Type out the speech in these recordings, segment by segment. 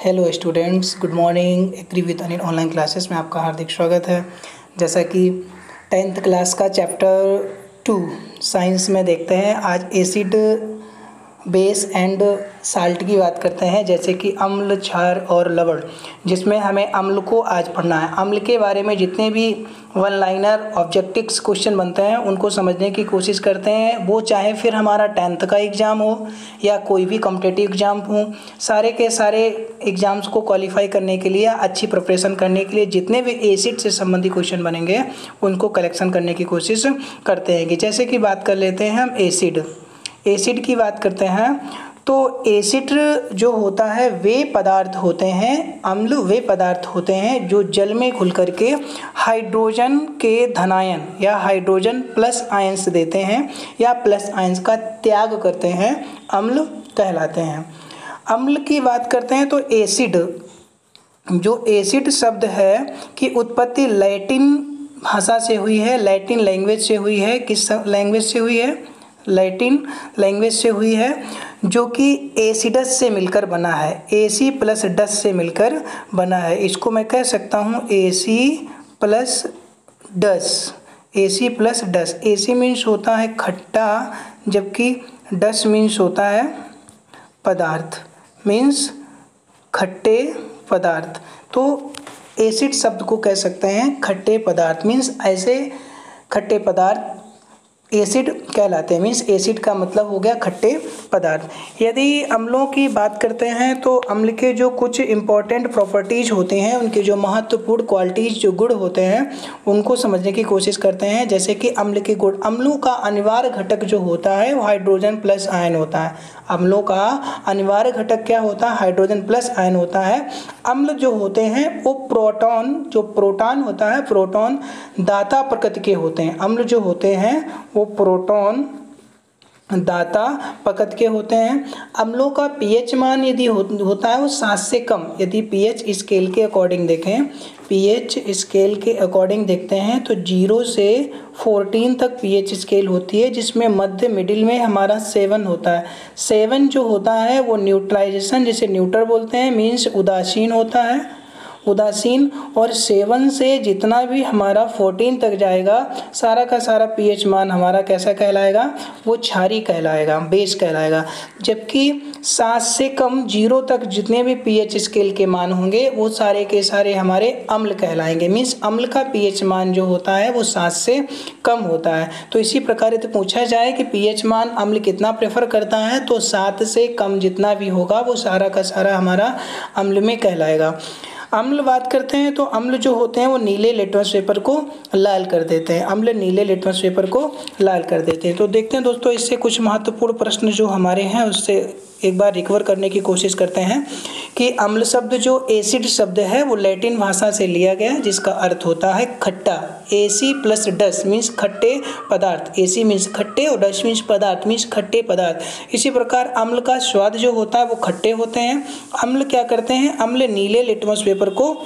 Hello students, good morning. Agri with Anil online classes में आपका हार्दिक स्वागत है। जैसा कि 10th क्लास का चैप्टर 2 साइंस में देखते हैं, आज एसिड बेस एंड साल्ट की बात करते हैं, जैसे कि अम्ल, क्षार और लवण, जिसमें हमें अम्ल को आज पढ़ना है। अम्ल के बारे में जितने भी वन लाइनर ऑब्जेक्टिव्स क्वेश्चन बनते हैं उनको समझने की कोशिश करते हैं, वो चाहे फिर हमारा 10th का एग्ज़ाम हो या कोई भी कॉम्पिटिटिव एग्ज़ाम हो। सारे के सारे एग्ज़ाम्स को क्वालिफाई करने के लिए, अच्छी प्रिपरेशन करने के लिए जितने भी एसिड से संबंधित क्वेश्चन बनेंगे उनको कलेक्शन करने की कोशिश करते हैं। कि जैसे कि बात कर लेते हैं हम एसिड की बात करते हैं, तो एसिड जो होता है वे पदार्थ होते हैं, अम्ल वे पदार्थ होते हैं जो जल में घुल करके हाइड्रोजन के धनायन या हाइड्रोजन प्लस आयंस देते हैं या प्लस आयंस का त्याग करते हैं, अम्ल कहलाते हैं। अम्ल की बात करते हैं तो एसिड शब्द है कि उत्पत्ति लैटिन भाषा से हुई है, लैटिन लैंग्वेज से हुई है। किस लैंग्वेज से हुई है? लैटिन लैंग्वेज से हुई है, जो कि एसिडस से मिलकर बना है, एसी प्लस डस से मिलकर बना है। इसको मैं कह सकता हूँ एसी प्लस डस। एसी प्लस डस, एसी मीन्स होता है खट्टा, जबकि डस मीन्स होता है पदार्थ, मीन्स खट्टे पदार्थ। तो एसिड शब्द को कह सकते हैं खट्टे पदार्थ, मीन्स ऐसे खट्टे पदार्थ एसिड कहलाते हैं। मीन्स एसिड का मतलब हो गया खट्टे पदार्थ। यदि अम्लों की बात करते हैं तो अम्ल के जो कुछ इम्पॉर्टेंट प्रॉपर्टीज होते हैं, उनके जो महत्वपूर्ण क्वालिटीज, जो गुण होते हैं, उनको समझने की कोशिश करते हैं। जैसे कि अम्ल के गुण, अम्लों का अनिवार्य घटक जो होता है वो हाइड्रोजन प्लस आयन होता है। अम्लों का अनिवार्य घटक क्या होता है? हाइड्रोजन प्लस आयन होता है। अम्ल जो होते हैं वो प्रोटॉन होता है, प्रोटॉन दाता प्रकृति के होते हैं। अम्ल जो होते हैं वो प्रोटॉन दाता प्रकृति के होते हैं। अम्लों का पीएच मान यदि होता है वो 7 से कम, यदि पीएच स्केल के अकॉर्डिंग देखें, पीएच स्केल के अकॉर्डिंग देखते हैं तो 0 से 14 तक पीएच स्केल होती है, जिसमें मध्य मिडिल में हमारा 7 होता है। 7 जो होता है वो न्यूट्रलाइजेशन, जिसे न्यूट्रल बोलते हैं, मीन्स उदासीन होता है, उदासीन। और 7 से जितना भी हमारा 14 तक जाएगा, सारा का सारा पीएच मान हमारा कैसा कहलाएगा? वो क्षारीय कहलाएगा, बेस कहलाएगा। जबकि 7 से कम 0 तक जितने भी पीएच स्केल के मान होंगे वो सारे के सारे हमारे अम्ल कहलाएंगे। मीन्स अम्ल का पीएच मान जो होता है वो 7 से कम होता है। तो इसी प्रकार यदि पूछा जाए कि पीएच मान अम्ल कितना प्रेफर करता है, तो 7 से कम जितना भी होगा वो सारा का सारा हमारा अम्ल में कहलाएगा। अम्ल बात करते हैं तो अम्ल जो होते हैं वो नीले लिटमस पेपर को लाल कर देते हैं। अम्ल नीले लिटमस पेपर को लाल कर देते हैं। तो देखते हैं दोस्तों, इससे कुछ महत्वपूर्ण प्रश्न जो हमारे हैं उससे एक बार रिकवर करने की कोशिश करते हैं कि अम्ल शब्द जो एसिड शब्द है वो लैटिन भाषा से लिया गया, जिसका अर्थ होता है खट्टा। एसी प्लस डस मीन्स खट्टे पदार्थ, एसी मीन्स खट्टे और डस मीन्स पदार्थ, मीन्स खट्टे पदार्थ। इसी प्रकार अम्ल का स्वाद जो होता है वो खट्टे होते हैं। अम्ल क्या करते हैं? अम्ल नीले लिटमस पेपर को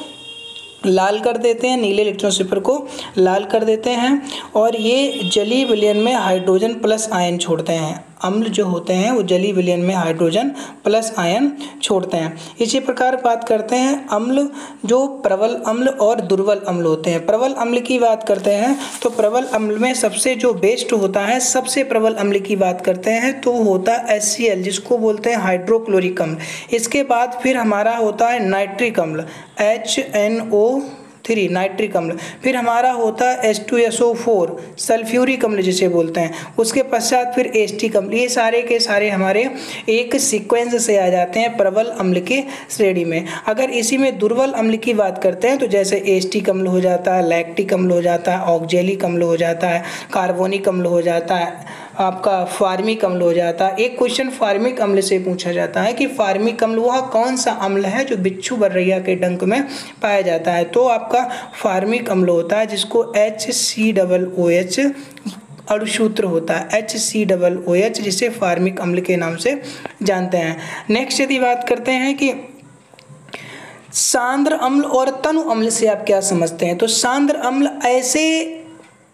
लाल कर देते हैं, नीले लिटमस पेपर को लाल कर देते हैं, और ये जलीय विलयन में हाइड्रोजन प्लस आयन छोड़ते हैं। अम्ल जो होते हैं वो जलीय विलयन में हाइड्रोजन प्लस आयन छोड़ते हैं। इसी प्रकार बात करते हैं अम्ल जो प्रबल अम्ल और दुर्बल अम्ल होते हैं। प्रबल अम्ल की बात करते हैं तो प्रबल अम्ल में सबसे जो बेस्ट होता है, सबसे प्रबल अम्ल की बात करते हैं तो होता है HCl, जिसको बोलते हैं हाइड्रोक्लोरिक अम्ल। इसके बाद फिर हमारा होता है नाइट्रिक अम्ल, HNO3 नाइट्रिक अम्ल। फिर हमारा होता है H2SO4 सल्फ्यूरिक अम्ल जिसे बोलते हैं। उसके पश्चात फिर एस्टिक अम्ल। ये सारे के सारे हमारे एक सीक्वेंस से आ जाते हैं प्रबल अम्ल के श्रेणी में। अगर इसी में दुर्बल अम्ल की बात करते हैं तो जैसे एस्टिक अम्ल हो जाता है, लैक्टिक अम्ल हो जाता है, ऑक्जेलिक अम्ल हो जाता है, कार्बोनिक अम्ल हो जाता है, आपका फार्मिक अम्ल हो जाता है। एक क्वेश्चन फार्मिक अम्ल से पूछा जाता है कि फार्मिक अम्ल वह कौन सा अम्ल है जो बिच्छू बर्रैया के डंक में पाया जाता है, तो आपका फार्मिक अम्ल होता है, जिसको HCOOH अणुसूत्र होता है, HCOOH, जिसे फार्मिक अम्ल के नाम से जानते हैं। नेक्स्ट यदि बात करते हैं कि सांद्र अम्ल और तनु अम्ल से आप क्या समझते हैं, तो सांद्र अम्ल ऐसे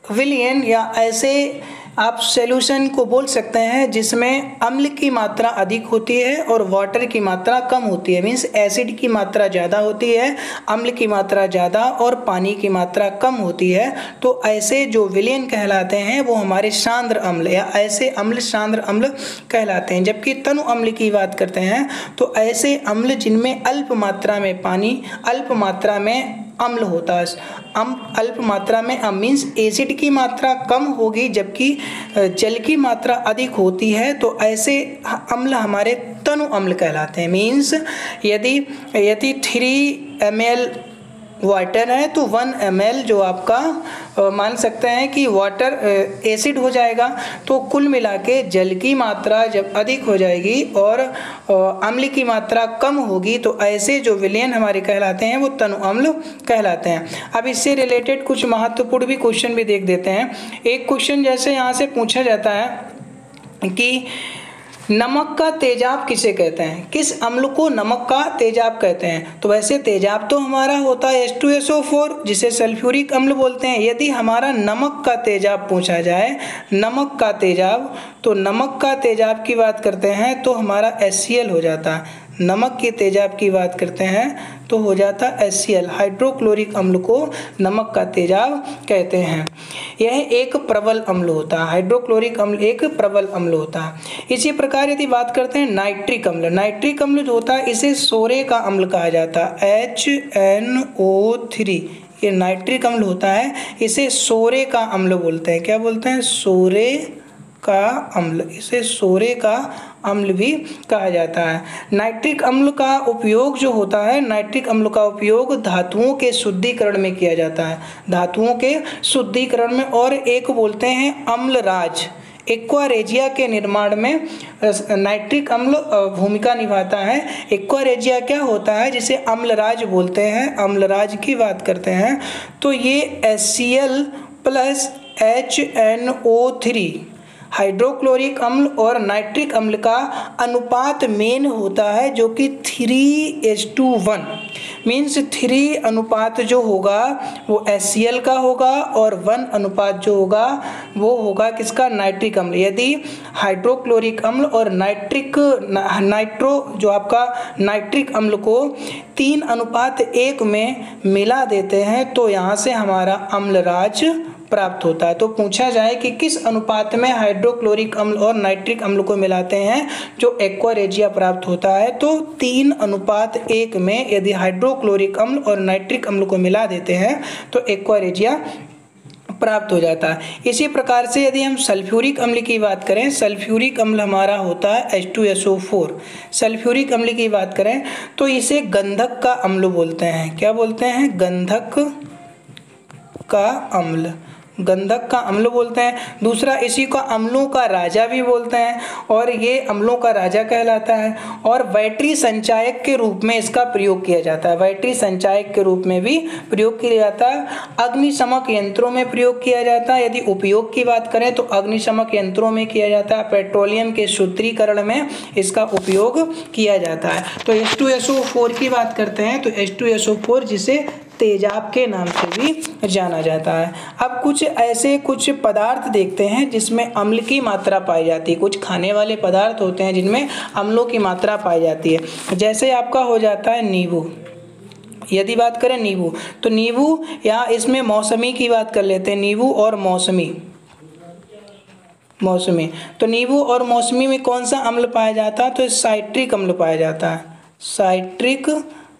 विलयन या ऐसे आप सॉल्यूशन को बोल सकते हैं जिसमें अम्ल की मात्रा अधिक होती है और वाटर की मात्रा कम होती है। मीन्स एसिड की मात्रा ज़्यादा होती है, अम्ल की मात्रा ज़्यादा और पानी की मात्रा कम होती है। तो ऐसे जो विलेन कहलाते हैं वो हमारे सांद्र अम्ल या ऐसे अम्ल सांद्र अम्ल कहलाते हैं। जबकि तनु अम्ल की बात करते हैं तो ऐसे अम्ल जिनमें अल्प मात्रा में पानी, अल्प मात्रा में अम्ल होता है। अल्प मात्रा में मीन्स एसिड की मात्रा कम होगी जबकि जल की मात्रा अधिक होती है, तो ऐसे अम्ल हमारे तनु अम्ल कहलाते हैं। मीन्स यदि 3 ml वाटर है तो 1 ml जो आपका मान सकते हैं कि वाटर एसिड हो जाएगा। तो कुल मिला के जल की मात्रा जब अधिक हो जाएगी और अम्ल की मात्रा कम होगी तो ऐसे जो विलेन हमारे कहलाते हैं वो तनु अम्ल कहलाते हैं। अब इससे रिलेटेड कुछ महत्वपूर्ण भी क्वेश्चन भी देख देते हैं। एक क्वेश्चन जैसे यहाँ से पूछा जाता है कि नमक का तेजाब किसे कहते हैं, किस अम्ल को नमक का तेजाब कहते हैं। तो वैसे तेजाब तो हमारा होता है H2SO4 जिसे सल्फ्यूरिक अम्ल बोलते हैं। यदि हमारा नमक का तेजाब पूछा जाए, नमक का तेजाब, तो नमक का तेजाब की बात करते हैं तो हमारा HCl हो जाता है। नमक के तेजाब की बात करते हैं तो हो जाता HCl, हाइड्रोक्लोरिक अम्ल को नमक का तेजाब कहते हैं। यह एक प्रबल अम्ल होता है, हाइड्रोक्लोरिक अम्ल एक प्रबल अम्ल होता है। इसी प्रकार यदि बात करते हैं नाइट्रिक अम्ल, नाइट्रिक अम्ल जो होता है इसे सोरे का अम्ल कहा जाता है, HNO3, ये नाइट्रिक अम्ल होता है, इसे सोरे का अम्ल बोलते हैं। क्या बोलते हैं? सोरे का अम्ल, इसे सोरे का अम्ल भी कहा जाता है। नाइट्रिक अम्ल का उपयोग जो होता है, नाइट्रिक अम्ल का उपयोग धातुओं के शुद्धिकरण में किया जाता है, धातुओं के शुद्धिकरण में। और एक बोलते हैं अम्लराज, एक्वारेजिया के निर्माण में नाइट्रिक अम्ल भूमिका निभाता है। एक्वारेजिया क्या होता है जिसे अम्लराज बोलते हैं, अम्लराज की बात करते हैं तो ये HCl प्लस HNO3 हाइड्रोक्लोरिक अम्ल और नाइट्रिक अम्ल का अनुपात मेन होता है जो कि 3:1 मीन्स 3 अनुपात जो होगा वो HCl का होगा और 1 अनुपात जो होगा वो होगा किसका? नाइट्रिक अम्ल। यदि हाइड्रोक्लोरिक अम्ल और नाइट्रो जो आपका नाइट्रिक अम्ल को 3:1 में मिला देते हैं तो यहाँ से हमारा अम्लराज प्राप्त होता है। तो पूछा जाए कि किस अनुपात में हाइड्रोक्लोरिक अम्ल और नाइट्रिक अम्ल को मिलाते हैं जो एक्वारेजिया प्राप्त होता है, तो 3:1 में यदि हाइड्रोक्लोरिक अम्ल और नाइट्रिक अम्ल को मिला देते हैं तो एक्वारेजिया प्राप्त हो जाता है। इसी प्रकार से यदि हम सल्फ्यूरिक अम्ल की बात करें, सल्फ्यूरिक अम्ल हमारा होता है H2SO4। सल्फ्यूरिक अम्ल की बात करें तो इसे गंधक का अम्ल बोलते हैं। क्या बोलते हैं? गंधक का अम्ल, गंधक का अम्ल बोलते हैं। दूसरा इसी को अम्लों का राजा भी बोलते हैं और ये अम्लों का राजा कहलाता है। और बैटरी संचायक के रूप में इसका प्रयोग किया जाता है, बैटरी संचायक के रूप में भी प्रयोग किया जाता है। अग्निशमक यंत्रों में प्रयोग किया जाता है। यदि उपयोग की बात करें तो अग्निशमक यंत्रों में किया जाता है, पेट्रोलियम के शुद्धिकरण में इसका उपयोग किया जाता है। तो H2SO4 की बात करते हैं तो H2SO4 जिसे तेजाब के नाम से भी जाना जाता है। अब कुछ पदार्थ देखते हैं जिसमें अम्ल की मात्रा पाई जाती है। कुछ खाने वाले पदार्थ होते हैं जिनमें अम्लों की मात्रा पाई जाती है। जैसे आपका हो जाता है नींबू। यदि बात करें नींबू तो नींबू या इसमें मौसमी की बात कर लेते हैं, नींबू और मौसमी। तो नींबू और मौसमी में कौन सा अम्ल पाया जाता है? तो साइट्रिक अम्ल पाया जाता है, साइट्रिक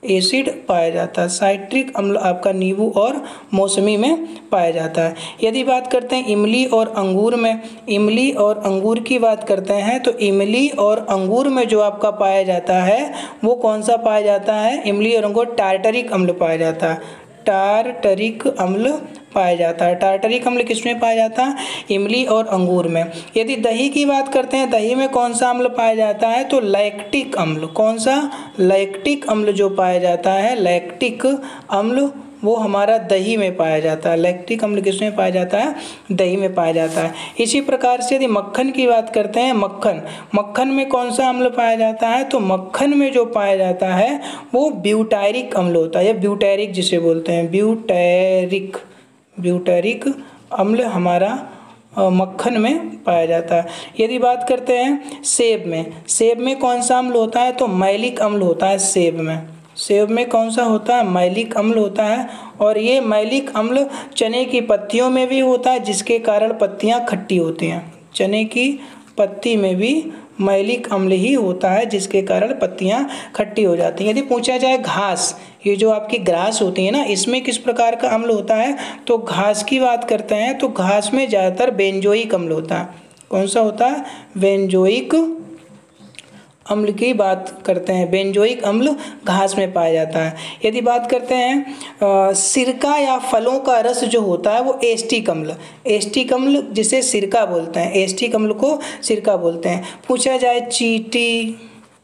एसिड पाया जाता है। साइट्रिक अम्ल आपका नींबू और मौसमी में पाया जाता है। यदि बात करते हैं इमली और अंगूर में, इमली और अंगूर की बात करते हैं तो इमली और अंगूर में जो आपका पाया जाता है वो कौन सा पाया जाता है? इमली और अंगूर टार्टरिक अम्ल पाया जाता है, टार्टरिक अम्ल पाया जाता है। टार्टरिक अम्ल किसमें पाया जाता है? इमली और अंगूर में। यदि दही की बात करते हैं, दही में कौन सा अम्ल पाया जाता है? तो लैक्टिक अम्ल। कौन सा? लैक्टिक अम्ल जो पाया जाता है, लैक्टिक अम्ल वो हमारा दही में पाया जाता है। लैक्टिक अम्ल किसमें पाया जाता है? दही में पाया जाता है। इसी प्रकार से यदि मक्खन की बात करते हैं, मक्खन में कौन सा अम्ल पाया जाता है? तो मक्खन में जो पाया जाता है वो ब्यूटायरिक अम्ल होता है, या ब्यूटेरिक जिसे बोलते हैं, ब्यूटेरिक अम्ल हमारा मक्खन में पाया जाता है। यदि बात करते हैं सेब में कौन सा अम्ल होता है? तो मैलिक अम्ल होता है सेब में कौन सा होता है? मैलिक अम्ल होता है। और ये मैलिक अम्ल चने की पत्तियों में भी होता है, जिसके कारण पत्तियां खट्टी होती हैं। चने की पत्ती में भी मैलिक अम्ल ही होता है, जिसके कारण पत्तियां खट्टी हो जाती हैं। यदि पूछा जाए घास, ये जो आपकी ग्रास होती है ना, इसमें किस प्रकार का अम्ल होता है? तो घास की बात करते हैं तो घास में ज़्यादातर बेंजोइक अम्ल होता है। कौन सा होता है? बेंजोइक अम्ल की बात करते हैं। बेंजोइक अम्ल घास में पाया जाता है। यदि बात करते हैं सिरका या फलों का रस जो होता है वो एस्टिक अम्ल जिसे सिरका बोलते हैं, एस्टिक अम्ल को सिरका बोलते हैं। पूछा जाए चींटी,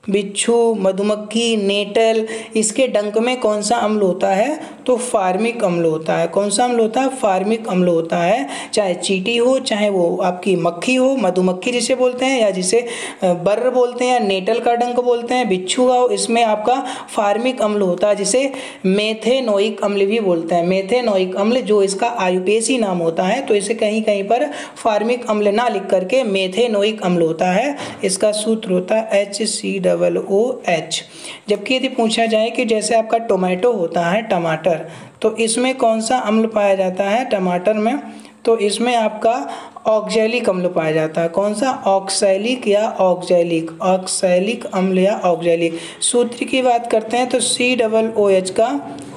बिच्छू, मधुमक्खी, नेटल, इसके डंक में कौन सा अम्ल होता है? तो फार्मिक अम्ल होता है। कौन सा अम्ल होता है? फार्मिक अम्ल होता है। चाहे चींटी हो, चाहे वो आपकी मक्खी हो, मधुमक्खी जिसे बोलते हैं, या जिसे बर्र बोलते हैं, या नेटल का डंक बोलते हैं, बिच्छू का, इसमें आपका फार्मिक अम्ल होता है, जिसे मेथेनोइक अम्ल भी बोलते हैं। मेथेनोइक अम्ल जो इसका आयुपेसी नाम होता है, तो इसे कहीं कहीं पर फार्मिक अम्ल ना लिख करके मेथेनोइक अम्ल होता है। इसका सूत्र होता है HCOOH। जबकि यदि पूछा जाए कि जैसे आपका टोमेटो होता है, टमाटर, तो इसमें कौन सा अम्ल पाया जाता है? टमाटर में, तो इसमें आपका ऑक्सैलिक अम्ल पाया जाता है। कौन सा? ऑक्सैलिक या ऑक्सैलिक, ऑक्सैलिक अम्ल या ऑक्सैलिक। सूत्र की बात करते हैं तो COOH का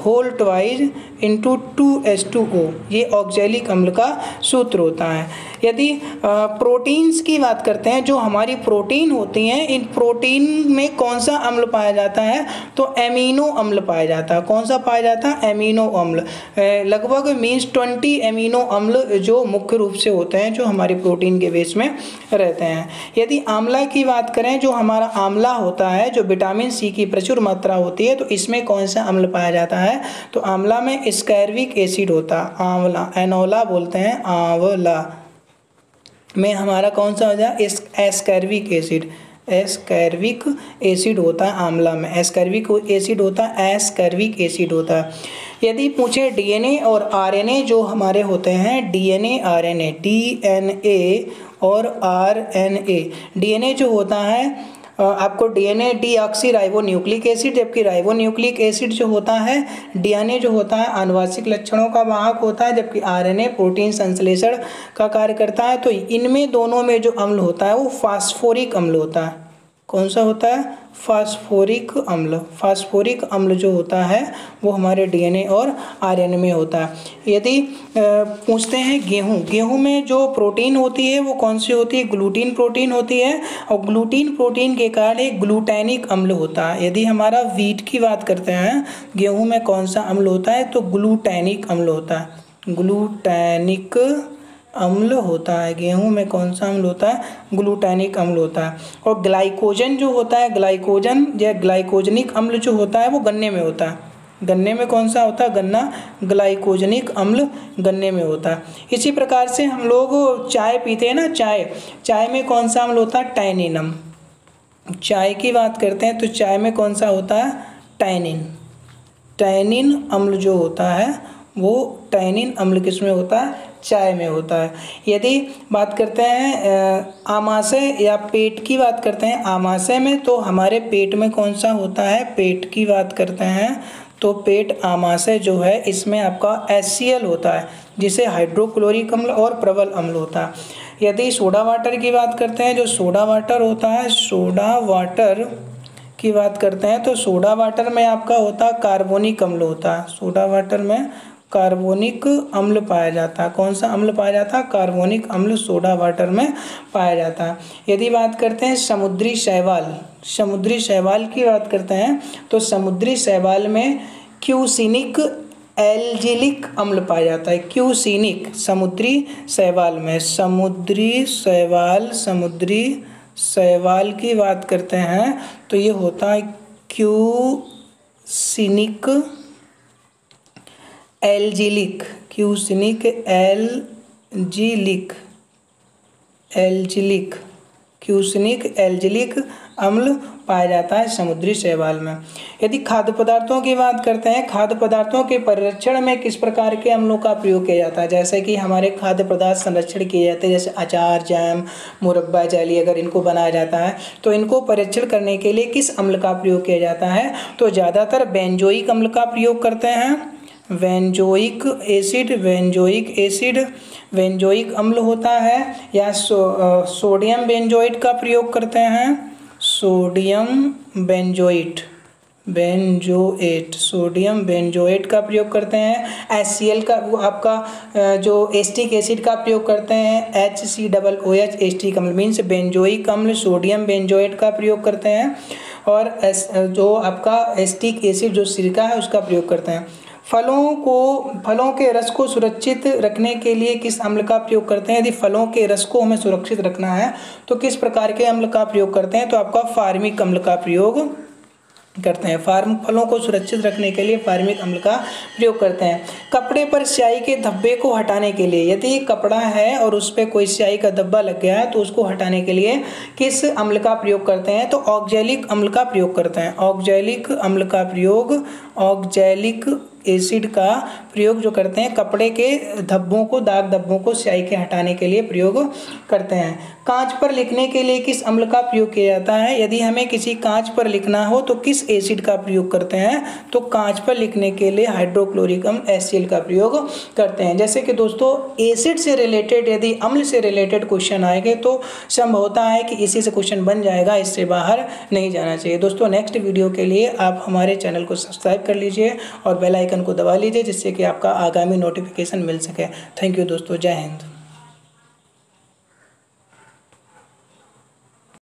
होल ट्वाइस इंटू 2H2O, ये ऑक्सैलिक अम्ल का सूत्र होता है। यदि प्रोटीन्स की बात करते हैं, जो हमारी प्रोटीन होती हैं, इन प्रोटीन में कौन सा अम्ल पाया जाता है? तो एमिनो अम्ल पाया जाता है। कौन सा पाया जाता है? एमिनो अम्ल। लगभग मीन्स 20 एमिनो अम्ल जो मुख्य रूप से होते हैं, जो हमारी प्रोटीन के बेस में रहते हैं। यदि आंवला की बात करें, जो हमारा आंवला होता है, जो विटामिन C की प्रचुर मात्रा होती है, तो इसमें कौन सा अम्ल पाया जाता है? तो आंवला में स्कैर्विक एसिड होता है। आंवला, एनोला बोलते हैं, आंवला में हमारा कौन सा हो जाए? एस्कैर्विक एसिड, एस्कैर्विक एसिड होता है आंवला में। एस्कैर्विक एसिड होता है, एस्कैर्विक एसिड होता है। यदि पूछे DNA और RNA जो हमारे होते हैं, DNA RNA, DNA और RNA, DNA जो होता है आपको DNA deoxy ribo nucleic acid, जबकि राइबो न्यूक्लिक एसिड जो होता है, DNA जो होता है आनुवांशिक लक्षणों का वाहक होता है, जबकि RNA प्रोटीन संश्लेषण का कार्य करता है। तो इनमें दोनों में जो अम्ल होता है वो फास्फोरिक अम्ल होता है। कौन सा होता है? फास्फोरिक अम्ल। फास्फोरिक अम्ल जो होता है वो हमारे DNA और RNA में होता है। यदि पूछते हैं गेहूं में जो प्रोटीन होती है वो कौन सी होती है? ग्लूटीन प्रोटीन होती है, और ग्लूटीन प्रोटीन के कारण एक ग्लूटैनिक अम्ल होता है। यदि हमारा व्हीट की बात करते हैं, गेहूं में कौन सा अम्ल होता है? तो ग्लूटैनिक अम्ल होता है। ग्लूटैनिक अम्ल होता है। गेहूं में कौन सा अम्ल होता है? ग्लूटैनिक अम्ल होता है। और ग्लाइकोजन जो होता है, ग्लाइकोजन या ग्लाइकोजनिक अम्ल जो होता है वो गन्ने में होता है। गन्ने में कौन सा होता है? गन्ना, ग्लाइकोजनिक अम्ल गन्ने में होता है। इसी प्रकार से हम लोग चाय पीते हैं ना, चाय में कौन सा अम्ल होता है? टैनिन। चाय की बात करते हैं तो चाय में कौन सा होता है? टैनिन अम्ल जो होता है वो टैनिन अम्ल किस में होता है? चाय में होता है। यदि बात करते हैं आमाशय या पेट की बात करते हैं, आमाशय में, तो हमारे पेट में कौन सा होता है? पेट की बात करते हैं तो पेट आमाशय जो है इसमें आपका HCl होता है, जिसे हाइड्रोक्लोरिक अम्ल और प्रबल अम्ल होता है। यदि सोडा वाटर की बात करते हैं, जो सोडा वाटर होता है, सोडा वाटर की बात करते हैं तो सोडा वाटर में आपका होता है कार्बोनिक अम्ल होता है। सोडा वाटर में कार्बोनिक अम्ल पाया जाता है। कौन सा अम्ल पाया जाता है? कार्बोनिक अम्ल सोडा वाटर में पाया जाता है। यदि बात करते हैं समुद्री शैवाल की बात करते हैं तो समुद्री शैवाल में क्यूसिनिक एल्जिलिक अम्ल पाया जाता है। क्यूसिनिक, समुद्री शैवाल में, समुद्री शैवाल की बात करते हैं तो ये होता है क्यूसिनिक एल्जिलिक, क्यूसिनिक एल्जिलिक, क्यूसिनिक एल्जिलिक अम्ल पाया जाता है समुद्री शैवाल में। यदि खाद्य पदार्थों की बात करते हैं, खाद्य पदार्थों के परिरक्षण में किस प्रकार के अम्लों का प्रयोग किया जाता है, जैसे कि हमारे खाद्य पदार्थ संरक्षण किए जाते हैं, जैसे अचार, जैम, मुरब्बा, जेली, अगर इनको बनाया जाता है तो इनको परिरक्षण करने के लिए किस अम्ल का प्रयोग किया जाता है, तो ज़्यादातर बेंजोइक अम्ल का प्रयोग करते हैं। बेंजोइक एसिड, बेंजोइक अम्ल होता है, या सोडियम बेंजोएट का प्रयोग करते हैं। सोडियम बेंजोएट का प्रयोग करते हैं। HCl का आपका जो एस्टिक एसिड का प्रयोग करते हैं, HCOOH एस्टिक अम्ल मीन्स बेंजोइक अम्ल, सोडियम बेंजोएट का प्रयोग करते हैं। और जो आपका एस्टिक एसिड जो सिरका है उसका प्रयोग करते हैं। फलों के रस को सुरक्षित रखने के लिए किस अम्ल का प्रयोग करते हैं, यदि फलों के रस को हमें सुरक्षित रखना है तो किस प्रकार के अम्ल का प्रयोग करते हैं, तो आपका फार्मिक अम्ल का प्रयोग करते हैं। फलों को सुरक्षित रखने के लिए फार्मिक अम्ल का प्रयोग करते हैं। कपड़े पर स्याही के धब्बे को हटाने के लिए, यदि कपड़ा है और उस पर कोई स्याही का धब्बा लग गया है तो उसको हटाने के लिए किस अम्ल का प्रयोग करते हैं, तो ऑक्जेलिक अम्ल का प्रयोग करते हैं। ऑक्जेलिक अम्ल का प्रयोग, ऑक्जेलिक एसिड का प्रयोग जो करते हैं कपड़े के धब्बों को, दाग धब्बों को स्याही के हटाने के लिए प्रयोग करते हैं। कांच पर लिखने के लिए किस अम्ल का प्रयोग किया जाता है, यदि हमें किसी कांच पर लिखना हो तो किस एसिड का प्रयोग करते हैं, तो कांच पर लिखने के लिए हाइड्रोक्लोरिक अम्ल HCl का प्रयोग करते हैं। जैसे कि दोस्तों एसिड से रिलेटेड, यदि अम्ल से रिलेटेड क्वेश्चन आएंगे तो संभवता है कि इसी से क्वेश्चन बन जाएगा, इससे बाहर नहीं जाना चाहिए। दोस्तों नेक्स्ट वीडियो के लिए आप हमारे चैनल को सब्सक्राइब कर लीजिए और बेल आइकन को दबा लीजिए, जिससे कि आपका आगामी नोटिफिकेशन मिल सके। थैंक यू दोस्तों, जय हिंद।